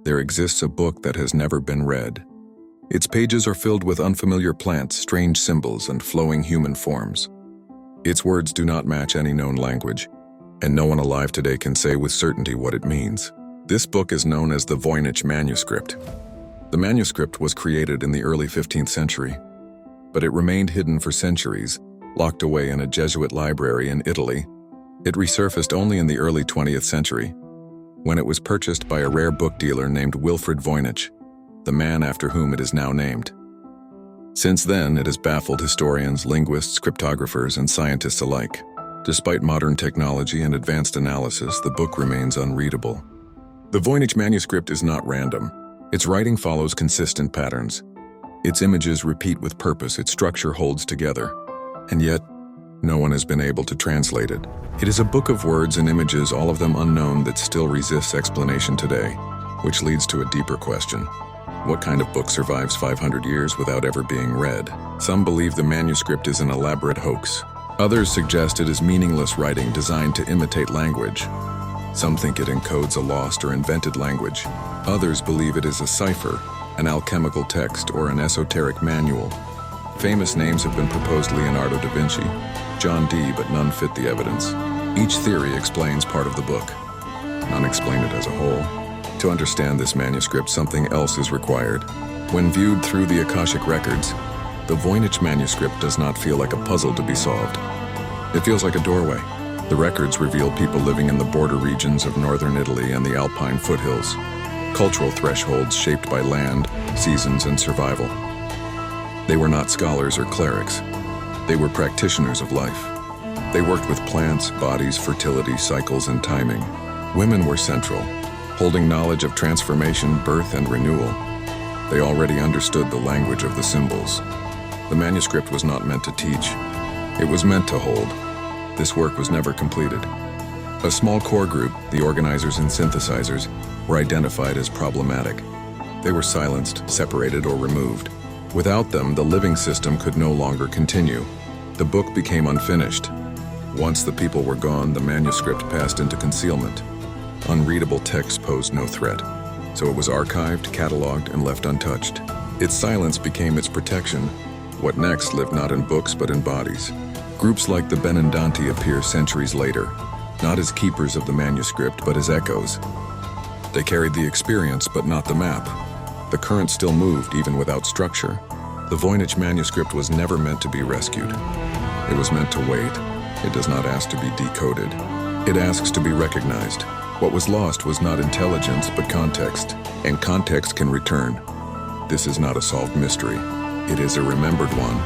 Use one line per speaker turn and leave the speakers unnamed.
there exists a book that has never been read. Its pages are filled with unfamiliar plants, strange symbols, and flowing human forms. Its words do not match any known language, and no one alive today can say with certainty what it means. This book is known as the Voynich Manuscript. The manuscript was created in the early 15th century, but it remained hidden for centuries, locked away in a Jesuit library in Italy. It resurfaced only in the early 20th century, when it was purchased by a rare book dealer named Wilfrid Voynich, the man after whom it is now named. Since then, it has baffled historians, linguists, cryptographers, and scientists alike. Despite modern technology and advanced analysis, the book remains unreadable. The Voynich Manuscript is not random. Its writing follows consistent patterns. Its images repeat with purpose, its structure holds together. And yet, no one has been able to translate it. It is a book of words and images, all of them unknown, that still resists explanation today, which leads to a deeper question. What kind of book survives 500 years without ever being read? Some believe the manuscript is an elaborate hoax. Others suggest it is meaningless writing designed to imitate language. Some think it encodes a lost or invented language. Others believe it is a cipher, an alchemical text, or an esoteric manual. Famous names have been proposed: Leonardo da Vinci, John Dee, but none fit the evidence. Each theory explains part of the book. None explain it as a whole. To understand this manuscript, something else is required. When viewed through the Akashic Records, the Voynich Manuscript does not feel like a puzzle to be solved. It feels like a doorway. The records reveal people living in the border regions of northern Italy and the Alpine foothills, cultural thresholds shaped by land, seasons, and survival. They were not scholars or clerics. They were practitioners of life. They worked with plants, bodies, fertility, cycles, and timing. Women were central, holding knowledge of transformation, birth, and renewal. They already understood the language of the symbols. The manuscript was not meant to teach. It was meant to hold. This work was never completed. A small core group, the organizers and synthesizers, were identified as problematic. They were silenced, separated, or removed. Without them, the living system could no longer continue. The book became unfinished. Once the people were gone, the manuscript passed into concealment. Unreadable text posed no threat, so it was archived, cataloged, and left untouched. Its silence became its protection. What next lived not in books but in bodies. Groups like the Benandanti appear centuries later, not as keepers of the manuscript but as echoes. They carried the experience but not the map. The current still moved even without structure. The Voynich Manuscript was never meant to be rescued. It was meant to wait. It does not ask to be decoded. It asks to be recognized. What was lost was not intelligence but context, and context can return. This is not a solved mystery. It is a remembered one.